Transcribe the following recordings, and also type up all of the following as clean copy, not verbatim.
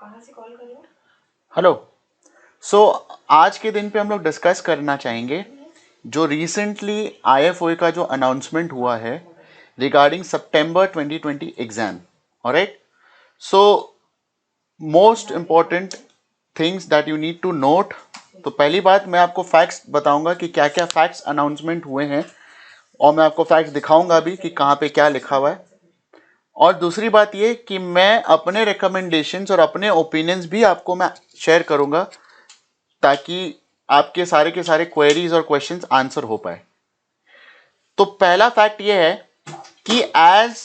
Hello. सो आज के दिन पे हम लोग डिस्कस करना चाहेंगे जो रिसेंटली आईएफओए का जो अनाउंसमेंट हुआ है regarding September 2020 exam. Alright, so most important things that you need to note. तो पहली बात, मैं आपको फैक्ट्स बताऊंगा कि क्या क्या फैक्ट्स अनाउंसमेंट हुए हैं और मैं आपको फैक्ट्स दिखाऊंगा भी कि कहाँ पे क्या लिखा हुआ है। और दूसरी बात ये कि मैं अपने रिकमेंडेशंस और अपने ओपिनियंस भी आपको मैं शेयर करूंगा ताकि आपके सारे के सारे क्वेरीज और क्वेश्चंस आंसर हो पाए। तो पहला फैक्ट ये है कि एज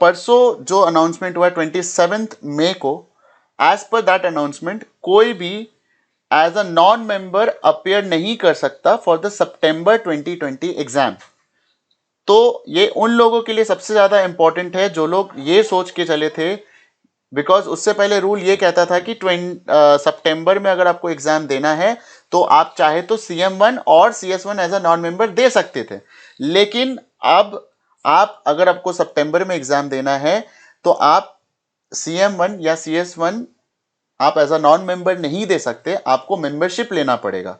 परसों जो अनाउंसमेंट हुआ 27 मई को, एज पर दैट अनाउंसमेंट कोई भी as a non member appear नहीं कर सकता फॉर द सितंबर 2020 एग्जाम। तो ये उन लोगों के लिए सबसे ज्यादा इंपॉर्टेंट है जो लोग ये सोच के चले थे, बिकॉज उससे पहले रूल ये कहता था कि सितंबर में अगर आपको एग्जाम देना है तो आप चाहे तो CM1 और CS1 as a non member दे सकते थे, लेकिन अब आप अगर आपको सितंबर में एग्जाम देना है तो आप CM1 या CS1 आप एज अ नॉन मेंबर नहीं दे सकते, आपको मेंबरशिप लेना पड़ेगा।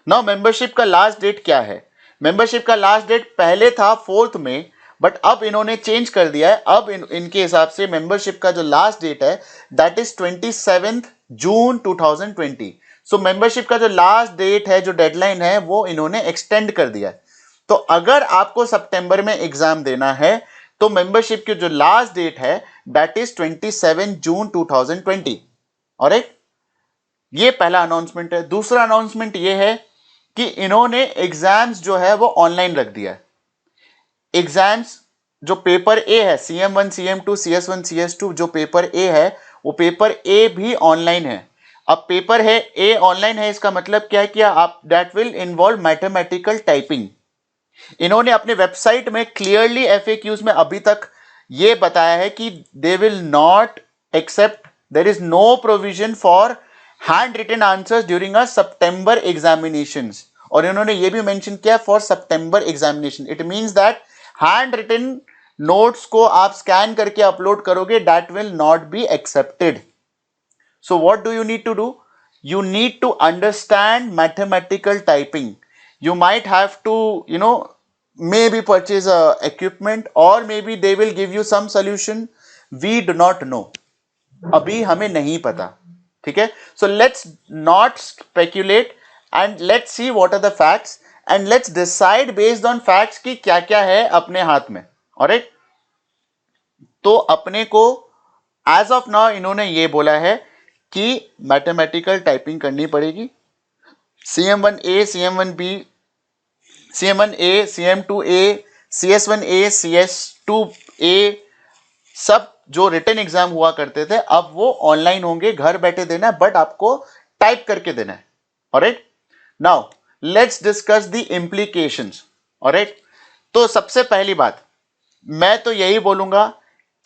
नाउ मेंबरशिप का लास्ट डेट क्या है? मेंबरशिप का लास्ट डेट पहले था 4 मई, बट अब इन्होंने चेंज कर दिया है। अब इनके हिसाब से मेंबरशिप का जो लास्ट डेट है that is 27 June 2020। So membership का जो लास्ट डेट है, जो डेडलाइन है, वो इन्होंने एक्सटेंड कर दिया है। तो अगर आपको सितंबर में एग्जाम देना है तो मेंबरशिप की जो लास्ट डेट है दैट इज 27 जून 2020। ऑलराइट, ये पहला अनाउंसमेंट है। दूसरा अनाउंसमेंट ये है कि इन्होंने एग्जाम्स जो है वो ऑनलाइन रख दिया है। एग्जाम्स जो पेपर ए है, CM1 CM2 CS1 CS2, जो पेपर ए है वो पेपर ए भी ऑनलाइन है। अब पेपर है ए ऑनलाइन है, इसका मतलब क्या है कि आप that will involve mathematical typing. इन्होंने अपने वेबसाइट में क्लियरली FAQs में अभी तक ये बताया है कि they will not accept, there is no provision for handwritten answers during a September examinations. और इन्होंने ये भी मेंशन किया for September examination. It means that handwritten notes को आप स्कैन करके अपलोड करोगे, that will not be accepted. So what do you need to do? You need to understand mathematical typing. You might have to, maybe purchase a equipment or maybe they will give you some solution. We do not know. अभी हमें नहीं पता, ठीक है? So let's not speculate and let's see what are the facts and let's decide based on facts कि क्या क्या है अपने हाथ में। Alright? तो अपने को एज ऑफ नाउ इन्होंने ये बोला है कि मैथमेटिकल टाइपिंग करनी पड़ेगी। CM1A, CM1B, CM1A, CM2A, CS1A, CS2A, सब जो रिटन एग्जाम हुआ करते थे अब वो ऑनलाइन होंगे। घर बैठे देना है, बट आपको टाइप करके देना है। Alright, now let's discuss the implications. Alright, तो सबसे पहली बात मैं तो यही बोलूंगा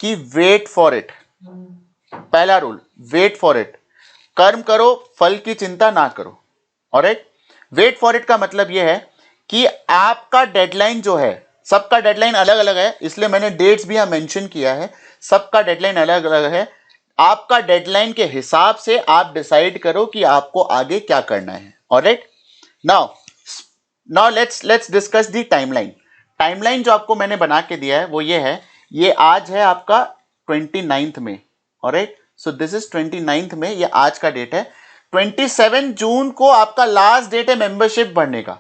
कि वेट फॉर इट। पहला रूल, वेट फॉर इट। कर्म करो, फल की चिंता ना करो। ऑलराइट, वेट फॉर इट का मतलब यह है कि आपका डेडलाइन जो है, सबका डेडलाइन अलग अलग है, इसलिए मैंने डेट्स भी यहां मेंशन किया है। सबका डेडलाइन अलग अलग है। आपका डेडलाइन के हिसाब से आप डिसाइड करो कि आपको आगे क्या करना है। Alright, now let's discuss the timeline. Timeline जो आपको मैंने बना के दिया है वो ये है। ये आज है आपका 29 में। ऑलराइट, सो दिस इज 29 में, ये आज का डेट है। 27 जून को आपका लास्ट डेट है मेंबरशिप भरने का।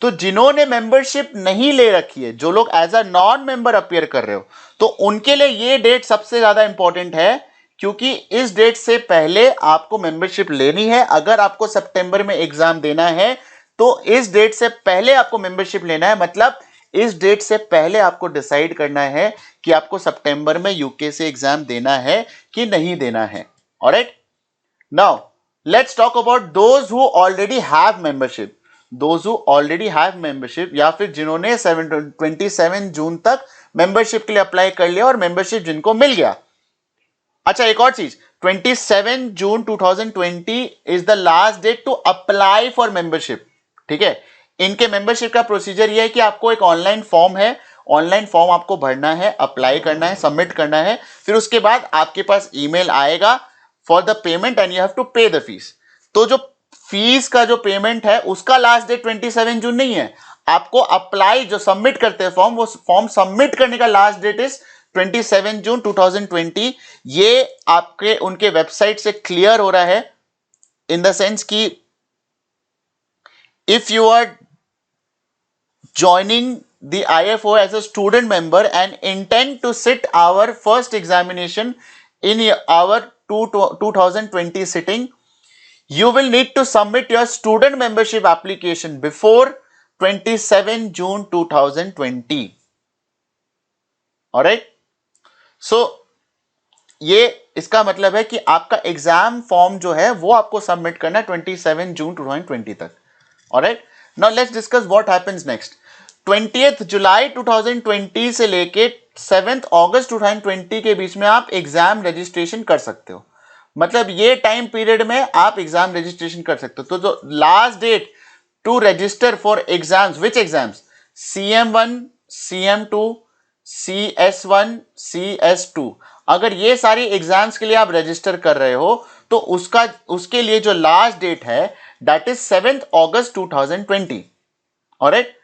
तो जिन्होंने मेंबरशिप नहीं ले रखी है, जो लोग as a non member appear कर रहे हो, तो उनके लिए ये डेट सबसे ज्यादा इंपॉर्टेंट है, क्योंकि इस डेट से पहले आपको मेंबरशिप लेनी है। अगर आपको सितंबर में एग्जाम देना है तो इस डेट से पहले आपको मेंबरशिप लेना है। मतलब इस डेट से पहले आपको डिसाइड करना है कि आपको सितंबर में यूके से एग्जाम देना है कि नहीं देना है। Alright, now let's talk about those who already have membership. Those who already have membership, या फिर जिन्होंने 27 जून तक मेंबरशिप के लिए अप्लाई कर लिया और मेंबरशिप जिनको मिल गया। अच्छा, एक और चीज, 27 June 2020 is the last date to apply for membership. ठीक है, इनके मेंबरशिप का प्रोसीजर यह है कि आपको एक ऑनलाइन फॉर्म है, ऑनलाइन फॉर्म आपको भरना है, अप्लाई करना है, सबमिट करना है। फिर उसके बाद आपके पास ईमेल आएगा for the payment and you have to pay the fees. तो जो फीस का जो पेमेंट है उसका लास्ट डेट 27 जून नहीं है, आपको अप्लाई जो सबमिट करते हैं फॉर्म, वो फॉर्म सबमिट करने का लास्ट डेट इज 27 जून 2020। ये आपके उनके वेबसाइट से क्लियर हो रहा है, इन द सेंस कि if you are joining the IFO as a student member and intend to sit our first examination in our 2020 sitting, you will need to submit your student membership application before 27 June 2020. Alright? So, ये इसका मतलब है कि आपका exam form जो है वो आपको सबमिट करना है 27 जून 2020 तक। Alright, now let's discuss what happens next. 20th जुलाई 2020 से लेके 7th अगस्त 2020 के बीच में आप एग्जाम रजिस्ट्रेशन कर सकते हो। मतलब ये टाइम पीरियड में आप एग्जाम रजिस्ट्रेशन कर सकते हो। तो जो last date to register for exams, which exams? CM1, CM2, CS1, CS2, अगर ये सारी एग्जाम्स के लिए आप रजिस्टर कर रहे हो तो उसके लिए जो लास्ट डेट है that is 7th August 2020। Alright,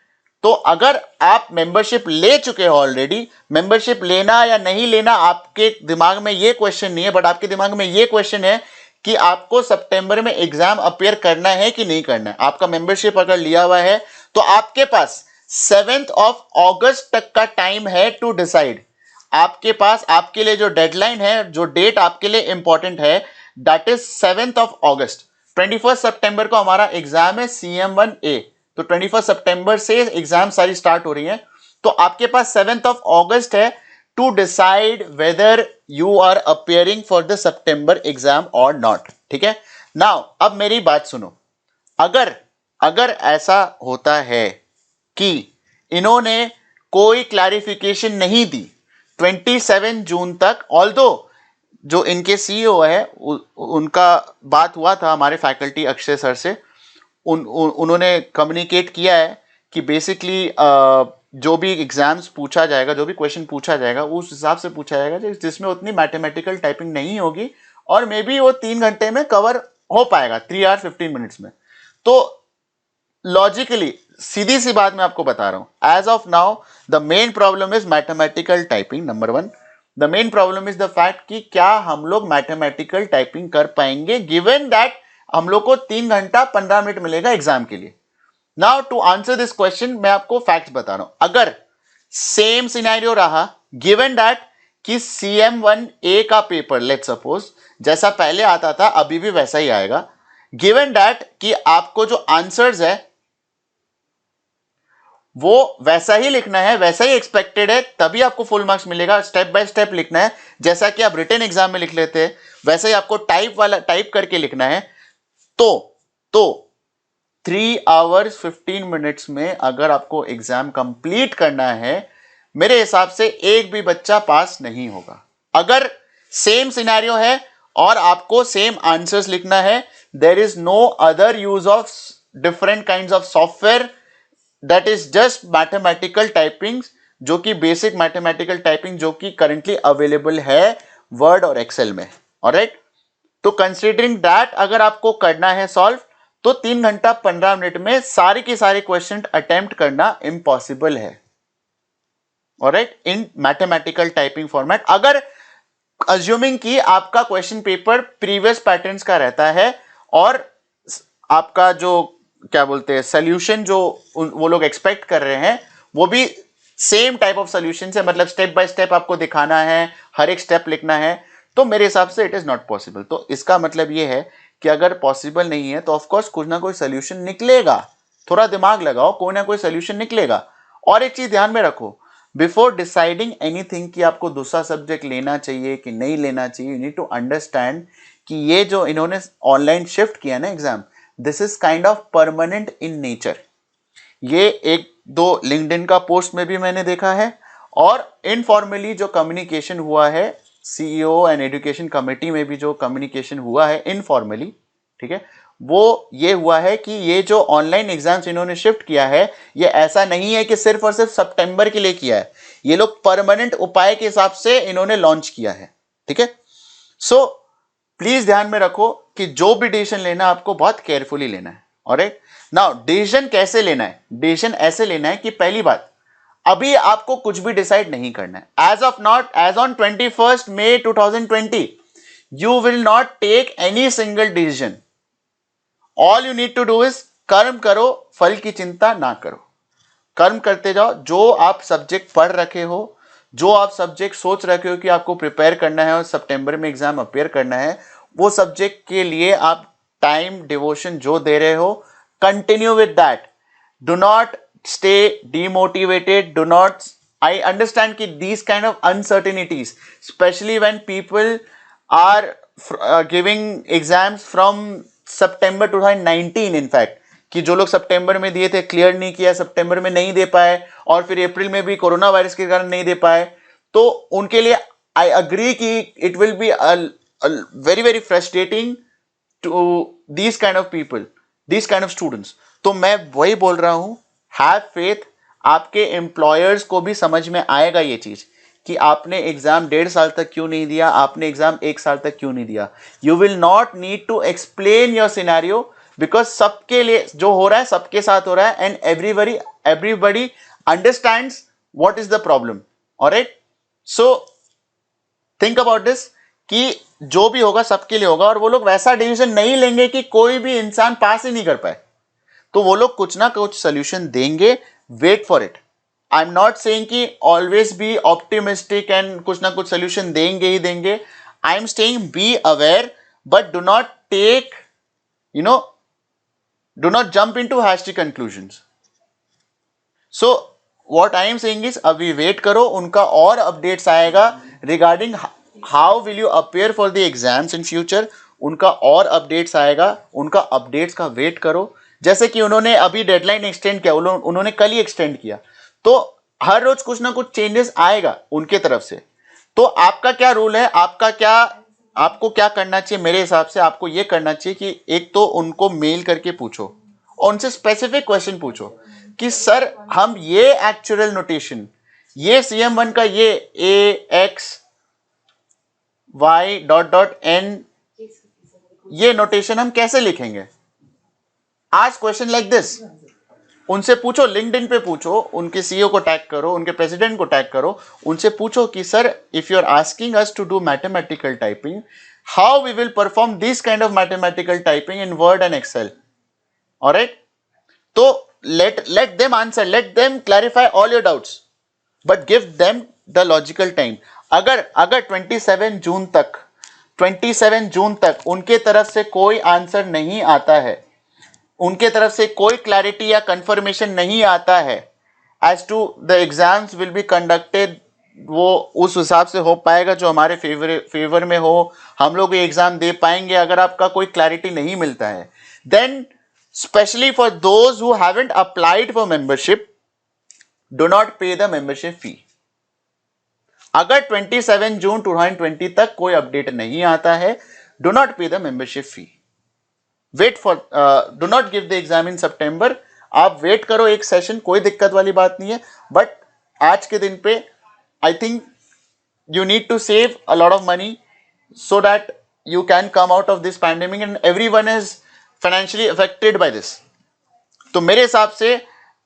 तो अगर आप मेंबरशिप ले चुके हो ऑलरेडी, मेंबरशिप लेना या नहीं लेना आपके दिमाग में ये क्वेश्चन नहीं है, बट आपके दिमाग में ये क्वेश्चन है कि आपको सितंबर में एग्जाम अपीयर करना है कि नहीं करना है। आपका मेंबरशिप अगर लिया हुआ है तो आपके पास 7th अगस्त तक का टाइम है टू डिसाइड। आपके पास, आपके लिए जो डेडलाइन है, जो डेट आपके लिए इंपॉर्टेंट है, दैट इज 7th अगस्त। 21 सितंबर को हमारा एग्जाम है CM1A, तो 21 सितंबर से एग्जाम सारी स्टार्ट हो रही है। तो आपके पास 7th अगस्त है to decide whether you are appearing for the September exam और नॉट। ठीक है, नाउ अब मेरी बात सुनो। अगर ऐसा होता है कि इन्होंने कोई क्लैरिफिकेशन नहीं दी 27 जून तक, ऑल्दो जो इनके CEO है उनका बात हुआ था हमारे फैकल्टी अक्षय सर से, उन्होंने कम्युनिकेट किया है कि बेसिकली जो भी एग्जाम्स पूछा जाएगा, जो भी क्वेश्चन पूछा जाएगा उस हिसाब से पूछा जाएगा जिसमें उतनी मैथमेटिकल टाइपिंग नहीं होगी, और मे बी वो 3 घंटे में कवर हो पाएगा, 3 hours 15 minutes में। तो लॉजिकली सीधी सी बात मैं आपको बता रहा हूं, as of now the main problem is mathematical typing. Number 1, the main problem is the fact कि क्या हम लोग मैथमेटिकल टाइपिंग कर पाएंगे गिवन दैट हम लोग को 3 घंटा 15 मिनट मिलेगा एग्जाम के लिए। Now to answer this question मैं आपको फैक्ट्स बता रहा हूं। अगर सेम सिनेरियो रहा, गिवन दैट कि CM1A का पेपर लेट्स सपोज जैसा पहले आता था अभी भी वैसा ही आएगा, गिवन दैट कि आपको जो आंसर्स है वो वैसा ही लिखना है, वैसा ही एक्सपेक्टेड है, तभी आपको फुल मार्क्स मिलेगा। स्टेप बाय स्टेप लिखना है, जैसा कि आप रिटन एग्जाम में लिख लेते हैं वैसे ही आपको टाइप करके लिखना है। तो 3 hours 15 minutes में अगर आपको एग्जाम कंप्लीट करना है, मेरे हिसाब से एक भी बच्चा पास नहीं होगा। अगर सेम सिनेरियो है और आपको सेम आंसर्स लिखना है, there is no other use of different kinds of software, that is just mathematical typing, जो कि बेसिक मैथमेटिकल टाइपिंग जो कि करंटली अवेलेबल है वर्ड और एक्सेल में। ऑलराइट, तो कंसीडरिंग दैट अगर आपको करना है सॉल्व, तो 3 घंटा 15 मिनट में सारे के सारे क्वेश्चन अटेम्प्ट करना इम्पॉसिबल है। ऑलराइट, इन मैथमेटिकल टाइपिंग फॉर्मेट। अगर अज्यूमिंग कि आपका क्वेश्चन पेपर प्रीवियस पैटर्न्स का रहता है और आपका जो क्या बोलते हैं सोल्यूशन जो वो लोग एक्सपेक्ट कर रहे हैं वो भी सेम टाइप ऑफ सोल्यूशन है, मतलब स्टेप बाय स्टेप आपको दिखाना है, हर एक स्टेप लिखना है, तो मेरे हिसाब से इट इज नॉट पॉसिबल। तो इसका मतलब ये है कि अगर पॉसिबल नहीं है तो ऑफकोर्स कुछ ना कोई सोल्यूशन निकलेगा। थोड़ा दिमाग लगाओ, कोई ना कोई सोल्यूशन निकलेगा। और एक चीज ध्यान में रखो, बिफोर डिसाइडिंग एनीथिंग कि आपको दूसरा सब्जेक्ट लेना चाहिए कि नहीं लेना चाहिए, यू नीड टू अंडरस्टैंड कि ये जो इन्होंने ऑनलाइन शिफ्ट किया ना exam, this is kind of permanent in nature. ये 1-2 लिंक्डइन का पोस्ट में भी मैंने देखा है, और इनफॉर्मली जो कम्युनिकेशन हुआ है CEO एंड एजुकेशन कमेटी में भी जो कम्युनिकेशन हुआ है इनफॉर्मली, ठीक है, वो ये हुआ है कि ये जो ऑनलाइन एग्जाम्स इन्होंने शिफ्ट किया है, ये ऐसा नहीं है कि सिर्फ और सिर्फ सितंबर के लिए किया है, ये लोग परमानेंट उपाय के हिसाब से इन्होंने लॉन्च किया है। ठीक है, सो प्लीज ध्यान में रखो कि जो भी डिसीजन लेना है आपको बहुत केयरफुली लेना है। ऑलराइट, नाउ डिसीजन कैसे लेना है? डिसीजन ऐसे लेना है कि पहली बात, अभी आपको कुछ भी डिसाइड नहीं करना है। As of not, as on 21st May 2020 you will not take any single decision. All you need to do is कर्म करो, फल की चिंता ना करो। कर्म करते जाओ। जो आप सब्जेक्ट पढ़ रखे हो, जो आप सब्जेक्ट सोच रखे हो कि आपको प्रिपेयर करना है और सितंबर में एग्जाम अपेयर करना है, वो सब्जेक्ट के लिए आप टाइम डिवोशन जो दे रहे हो, continue with that. Do not stay demotivated. Do not, I understand ki these kind of uncertainties, especially when people are giving exams from September 2019 in fact, कि जो लोग सितंबर में दिए थे क्लियर नहीं किया, सितंबर में नहीं दे पाए और फिर अप्रैल में भी कोरोना वायरस के कारण नहीं दे पाए, तो उनके लिए आई अग्री कि it will be very very frustrating to these kind of people, these kind of students. तो मैं वही बोल रहा हूं, हैव फेथ। आपके एम्प्लॉयर्स को भी समझ में आएगा ये चीज कि आपने एग्जाम 1.5 साल तक क्यों नहीं दिया, आपने एग्जाम 1 साल तक क्यों नहीं दिया। You will not need to explain your scenario, because सबके लिए जो हो रहा है सबके साथ हो रहा है, and everybody understands what is the problem. Alright, so think about this कि जो भी होगा सबके लिए होगा, और वो लोग वैसा डिसीजन नहीं लेंगे कि कोई भी इंसान पास ही नहीं कर पाए, तो वो लोग कुछ ना कुछ सोल्यूशन देंगे। Wait for it. I am not saying कि ऑलवेज बी ऑप्टिमिस्टिक एंड कुछ ना कुछ सोल्यूशन देंगे ही देंगे। I am saying be aware, but do not take, you know, do not jump into hasty conclusions. So what I am saying is अभी wait करो, उनका और अपडेट्स आएगा regarding how will you appear for the exams in future. उनका और updates आएगा, उनका updates का वेट करो। जैसे कि उन्होंने अभी डेडलाइन एक्सटेंड किया, उन्होंने कल ही एक्सटेंड किया, तो हर रोज कुछ ना कुछ चेंजेस आएगा उनके तरफ से। तो आपका क्या रूल है, आपको क्या करना चाहिए? मेरे हिसाब से आपको यह करना चाहिए कि एक तो उनको मेल करके पूछो और उनसे स्पेसिफिक क्वेश्चन पूछो कि सर हम ये एक्चुअल नोटेशन, ये CM1 का ये AX Y dot dot N, ये नोटेशन हम कैसे लिखेंगे? आज क्वेश्चन लाइक दिस उनसे पूछो, लिंक्डइन पे पूछो, उनके CEO को टैग करो, उनके प्रेसिडेंट को टैग करो, उनसे पूछो कि sir if you are asking us to do mathematical typing, how we will perform this kind of mathematical typing in Word and Excel. Alright, तो let them answer, let them clarify all your doubts, but give them the logical time. अगर 27 जून तक उनके तरफ से कोई answer नहीं आता है, उनके तरफ से कोई क्लैरिटी या कंफर्मेशन नहीं आता है as to the exams will be conducted, वो उस हिसाब से हो पाएगा जो हमारे फेवर में हो, हम लोग ये एग्जाम दे पाएंगे। अगर आपका कोई क्लैरिटी नहीं मिलता है, then especially for those who haven't applied for membership, do not pay the membership fee. अगर 27 जून 2020 तक कोई अपडेट नहीं आता है, do not pay the membership fee. Wait for, do not give the exam in September. आप wait करो एक session, कोई दिक्कत वाली बात नहीं है, बट आज के दिन पे I think you need to save a lot of money so that you can come out of this pandemic, and everyone is financially affected by this. तो मेरे हिसाब से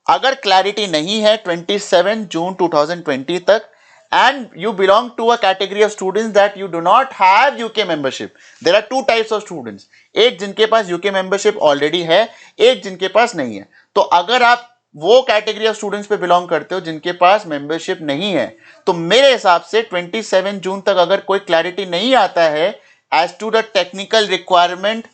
अगर क्लैरिटी नहीं है 27 जून 2020 तक, and you belong to a category of students that you do not have UK membership, there are two types of students, एक जिनके पास यूके मेंबरशिप ऑलरेडी है, एक जिनके पास नहीं है। तो अगर आप वो कैटेगरी ऑफ स्टूडेंट्स पे बिलोंग करते हो जिनके पास मेंबरशिप नहीं है, तो मेरे हिसाब से 27 जून तक अगर कोई क्लैरिटी नहीं आता है as to the technical requirement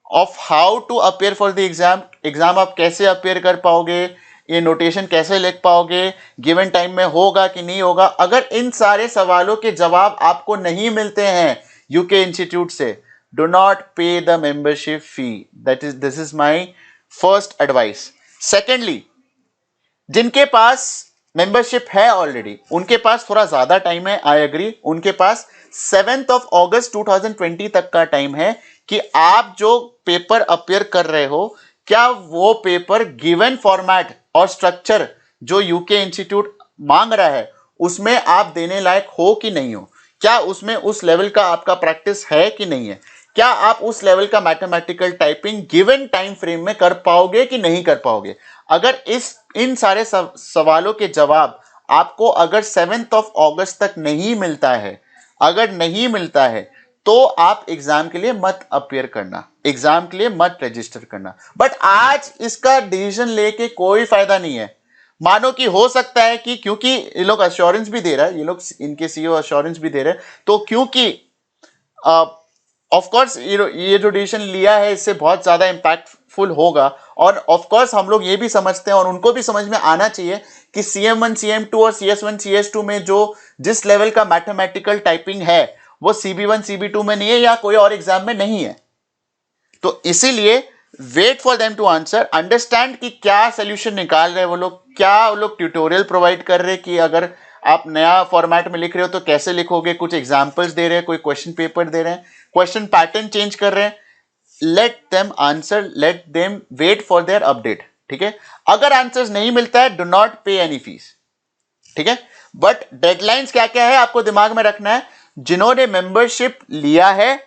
of how to appear for the exam आप कैसे अपेयर कर पाओगे, ये नोटेशन कैसे लिख पाओगे, गिवन टाइम में होगा कि नहीं होगा, अगर इन सारे सवालों के जवाब आपको नहीं मिलते हैं यूके इंस्टीट्यूट से, डू नॉट पे the membership fee. This is my first advice. Secondly, जिनके पास मेंबरशिप है ऑलरेडी, उनके पास थोड़ा ज्यादा टाइम है, आई एग्री, उनके पास 7th of August 2020 तक का टाइम है कि आप जो पेपर अपेयर कर रहे हो, क्या वो पेपर गिवन फॉर्मेट और स्ट्रक्चर जो यूके इंस्टीट्यूट मांग रहा है उसमें आप देने लायक हो कि नहीं हो। क्या उसमें उस लेवल का आपका प्रैक्टिस है कि नहीं है, क्या आप उस लेवल का mathematical typing given time frame में कर पाओगे कि नहीं कर पाओगे। अगर इन सारे सवालों के जवाब आपको अगर 7 अगस्त तक नहीं मिलता है, अगर नहीं मिलता है, तो आप एग्जाम के लिए मत अपियर करना, एग्जाम के लिए मत रजिस्टर करना। बट आज इसका डिसीजन लेके कोई फायदा नहीं है। मानो कि हो सकता है कि क्योंकि ये लोग अश्योरेंस भी दे रहा है, ये लोग इनके सीईओ अश्योरेंस भी दे रहे हैं, तो क्योंकि ऑफ कोर्स ये जो डिसीजन लिया है इससे बहुत ज्यादा इंपैक्टफुल होगा, और ऑफ कोर्स हम लोग ये भी समझते हैं और उनको भी समझ में आना चाहिए कि CM1 CM2 और CS1 CS2 में जो जिस लेवल का मैथमेटिकल टाइपिंग है वो CB1 CB2 में नहीं है या कोई और एग्जाम में नहीं है। तो इसीलिए wait for them to answer, understand कि क्या सोल्यूशन निकाल रहे हैं वो लोग, क्या वो लोग ट्यूटोरियल प्रोवाइड कर रहे हैं कि अगर आप नया फॉर्मेट में लिख रहे हो तो कैसे लिखोगे, कुछ एग्जांपल्स दे रहे हैं, कोई क्वेश्चन पेपर दे रहे हैं, क्वेश्चन पैटर्न चेंज कर रहे हैं। Let them answer, let them wait for their update, ठीक है। अगर आंसर्स नहीं मिलता है, do not pay any fees, ठीक है। बट डेडलाइंस क्या क्या है आपको दिमाग में रखना है। जिन्होंने मेंबरशिप लिया है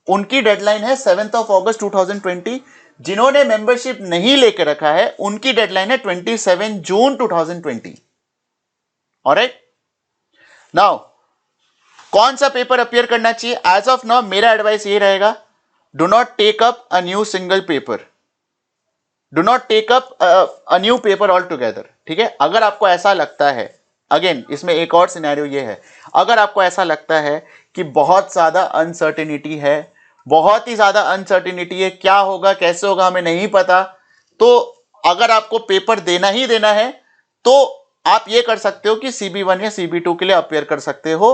उनकी डेडलाइन है 7 अगस्त 2020। जिन्होंने मेंबरशिप नहीं लेकर रखा है उनकी डेडलाइन है 27 जून 2020। ऑलराइट, नाउ कौन सा पेपर अपियर करना चाहिए? एज ऑफ नाउ मेरा एडवाइस ये रहेगा, do not take up a new single paper, do not take up a new paper all together, ठीक है। अगर आपको ऐसा लगता है, अगेन इसमें एक और सिनेरियो ये है, अगर आपको ऐसा लगता है कि बहुत ज्यादा अनसर्टेनिटी है, बहुत ही ज्यादा अनसर्टेनिटी है, क्या होगा कैसे होगा हमें नहीं पता, तो अगर आपको पेपर देना ही देना है तो आप ये कर सकते हो कि CB1 या CB2 के लिए अपियर कर सकते हो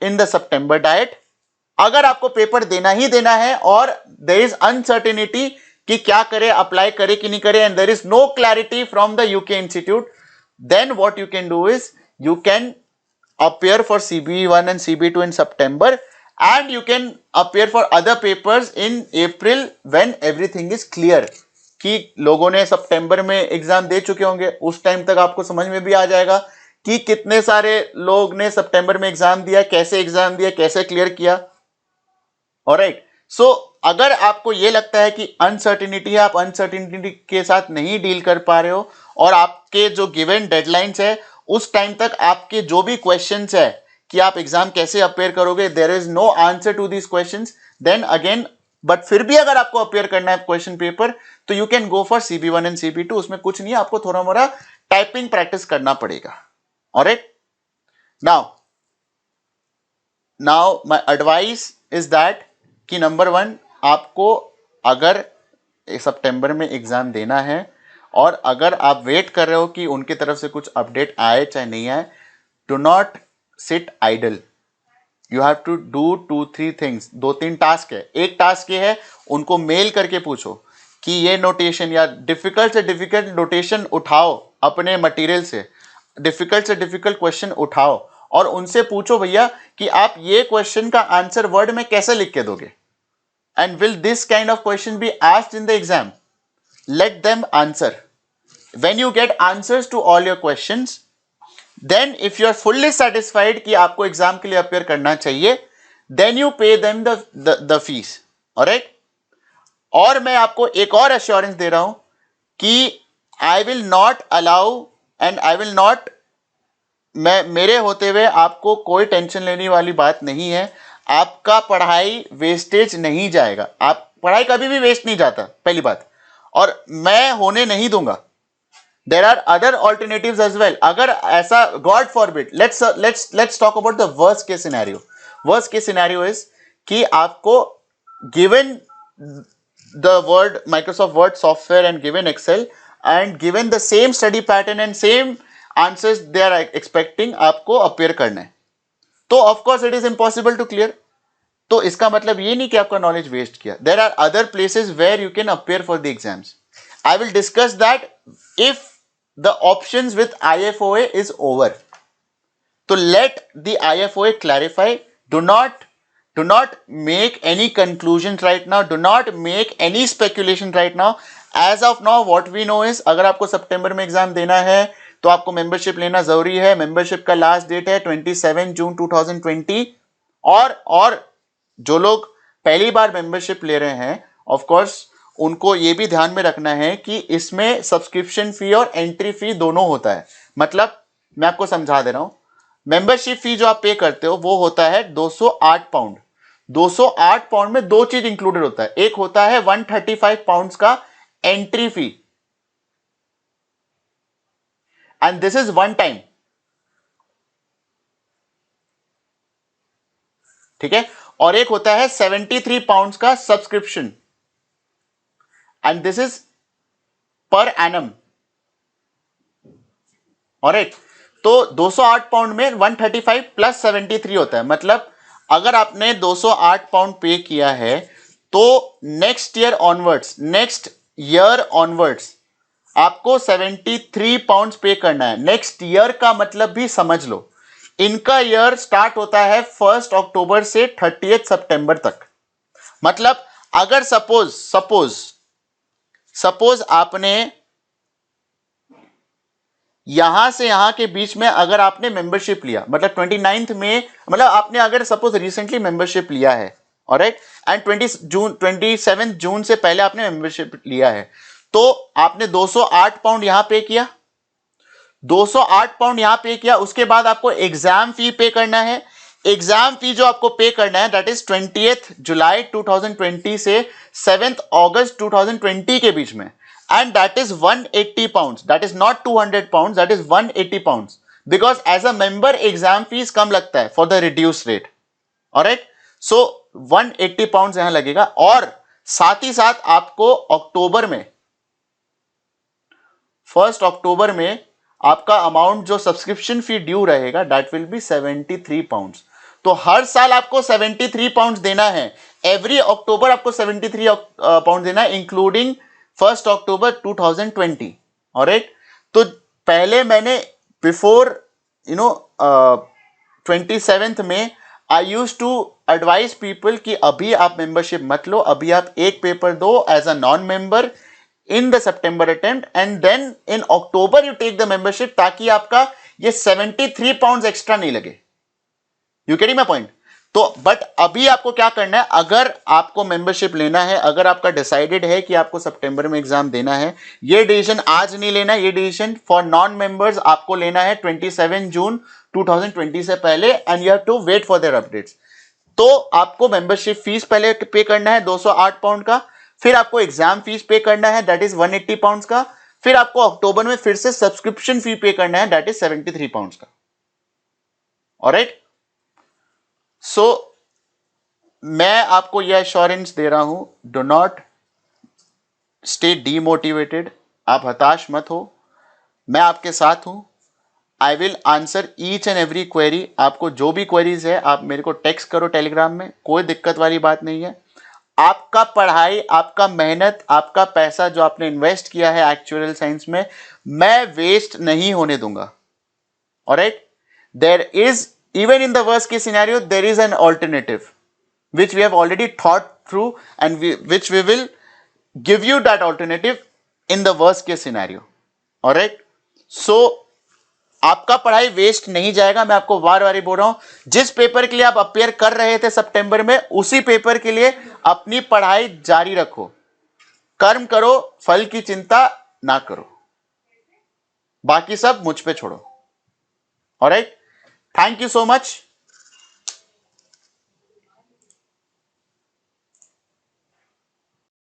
इन द सितंबर डाइट। अगर आपको पेपर देना ही देना है और देयर इज अनसर्टेनिटी कि क्या करे, अप्लाई करे कि नहीं करे, and there is no clarity from the UK institute, then what you can do is you can appear for CB1 and CB2 in September, and you can appear for other papers in April when everything is clear। कि लोगों ने सितंबर में exam दे चुके होंगे, उस time तक आपको समझ में भी आ जाएगा कि कितने सारे लोग ने सितंबर में एग्जाम दिया, कैसे एग्जाम दिया, कैसे क्लियर किया। ऑलराइट, सो अगर आपको ये लगता है कि अनसर्टिनिटी है, आप अनसर्टिनिटी के साथ नहीं डील कर पा रहे हो, और आपके जो गिवन डेडलाइंस है उस टाइम तक आपके जो भी क्वेश्चंस है कि आप एग्जाम कैसे अपेयर करोगे, there is no answer to these questions, then again, but फिर भी अगर आपको अपेयर करना है क्वेश्चन पेपर तो you can go for CB1 and CB2। उसमें कुछ नहीं है, आपको थोड़ा मोड़ा टाइपिंग प्रैक्टिस करना पड़ेगा। Alright, now my advice is that कि नंबर 1, आपको अगर सितंबर में एग्जाम देना है और अगर आप वेट कर रहे हो कि उनकी तरफ से कुछ अपडेट आए चाहे नहीं आए, do not sit idle, you have to do 2-3 things. 2-3 task है। एक टास्क ये है, उनको मेल करके पूछो कि ये नोटेशन या डिफिकल्ट से डिफिकल्ट नोटेशन उठाओ अपने मटेरियल से, डिफिकल्ट से डिफिकल्ट क्वेश्चन उठाओ और उनसे पूछो भैया कि आप ये क्वेश्चन का आंसर वर्ड में कैसे लिख के दोगे, and will this kind of question be asked in the exam, let them answer। when you get answers to all your questions, then if you are fully satisfied कि आपको exam के लिए appear करना चाहिए, then you pay them the fees। alright, और मैं आपको एक और अश्योरेंस दे रहा हूं कि I will not allow and I will not, मेरे होते हुए आपको कोई टेंशन लेने वाली बात नहीं है। आपका पढ़ाई वेस्टेज नहीं जाएगा, आप पढ़ाई कभी भी वेस्ट नहीं जाता, पहली बात, और मैं होने नहीं दूंगा। There are other alternatives as well. अगर ऐसा, God forbid, let's talk about the worst case scenario. Worst case scenario is कि आपको given the Word Microsoft Word software and given Excel and given the same study pattern and same answers they are expecting आपको appear करना है, तो of course it is impossible to clear. तो इसका मतलब ये नहीं कि आपका नॉलेज वेस्ट किया। There are other places where you can appear for the exams. I will discuss that if the options with IFOA is over. तो let the IFOA clarify, do not make any conclusion right now, do not make any speculation right now. As of now what we know is, अगर आपको सितंबर में exam देना है तो आपको membership लेना जरूरी है। मेंबरशिप का लास्ट डेट है 27 जून 2020। और जो लोग पहली बार मेंबरशिप ले रहे हैं, ऑफ कोर्स उनको ये भी ध्यान में रखना है कि इसमें सब्सक्रिप्शन फी और एंट्री फी दोनों होता है। मतलब मैं आपको समझा दे रहा हूं, मेंबरशिप फी जो आप पे करते हो वो होता है 208 पाउंड। 208 पाउंड में दो चीज इंक्लूडेड होता है, एक होता है 135 पाउंड का entry fee, and this is one time, ठीक है, और एक होता है 73 पाउंड का subscription, and this is per annum. Alright, तो 208 पाउंड में 135 प्लस 73 होता है। मतलब अगर आपने 208 पाउंड पे किया है तो नेक्स्ट ईयर ऑनवर्ड्स आपको 73 पाउंड पे करना है। नेक्स्ट ईयर का मतलब भी समझ लो, इनका ईयर स्टार्ट होता है 1 अक्टूबर से 30 सितंबर तक। मतलब अगर सपोज आपने यहां से यहां के बीच में अगर आपने मेंबरशिप लिया, मतलब 29 में, मतलब आपने अगर सपोज रिसेंटली मेंबरशिप लिया है, ऑलराइट, एंड 27 जून से पहले आपने मेंबरशिप लिया है, तो आपने 208 पाउंड यहां पे किया, 208 पाउंड यहां पे किया, उसके बाद आपको एग्जाम फी पे करना है। एग्जाम फी जो आपको पे करना है दैट इज 20 जुलाई 2020 से 7 अगस्त 2020 के बीच में, and that is 180 pounds, that is not 200 pounds, that is 180 pounds, because as a member exam fees कम लगता है for the reduced rate, alright, so 180 pounds यहां लगेगा। और साथ ही साथ आपको अक्टूबर में 1 अक्टूबर में आपका अमाउंट जो सब्सक्रिप्शन फी ड्यू रहेगा दैट विल बी 73 पाउंड्स। तो हर साल आपको 73 पाउंड्स देना है, एवरी अक्टूबर आपको 73 पाउंड देना है, इंक्लूडिंग 1 अक्टूबर 2020। ऑलराइट, तो पहले मैंने बिफोर 27th में आई यूज टू एडवाइज पीपल कि अभी आप मेंबरशिप मत लो, अभी आप एक पेपर दो as a non member in the September attempt and then in October you take the membership, ताकि आपका ये 73 पाउंड एक्स्ट्रा नहीं लगे। You carry my point? तो बट अभी आपको क्या करना है, अगर आपको मेंबरशिप लेना है, अगर आपका डिसाइडेड है कि आपको सितंबर में एग्जाम देना है, ये डिसीजन आज नहीं लेना, ये डिसीजन फॉर नॉन मेंबर्स आपको लेना है 27 जून 2020 से पहले, and you have to wait for their updates. तो आपको मेंबरशिप फीस पहले पे करना है 208 पाउंड का, फिर आपको एग्जाम फीस पे करना है दैट इज 180 पाउंड्स का, फिर आपको अक्टूबर में फिर से सब्सक्रिप्शन फी पे करना है दैट इज 73 पाउंड्स का। ऑलराइट, सो मैं आपको यह एश्योरेंस दे रहा हूं, डू नॉट स्टे डीमोटिवेटेड, आप हताश मत हो, मैं आपके साथ हूं। I will answer each and every query. आपको जो भी क्वेरीज है आप मेरे को टेक्स्ट करो टेलीग्राम में, कोई दिक्कत वाली बात नहीं है। आपका पढ़ाई, आपका मेहनत, आपका पैसा जो आपने इन्वेस्ट किया है एक्चुअल साइंस में, मैं वेस्ट नहीं होने दूंगा। Alright, there is even in the worst case scenario there is an alternative which we have already thought through and which we will give you that alternative in the worst case scenario. Alright, so आपका पढ़ाई waste नहीं जाएगा। मैं आपको बार बार बोल रहा हूं, जिस पेपर के लिए आप अपेयर कर रहे थे सितंबर में, उसी पेपर के लिए अपनी पढ़ाई जारी रखो, कर्म करो, फल की चिंता ना करो, बाकी सब मुझ पे छोड़ो। Alright, thank you so much.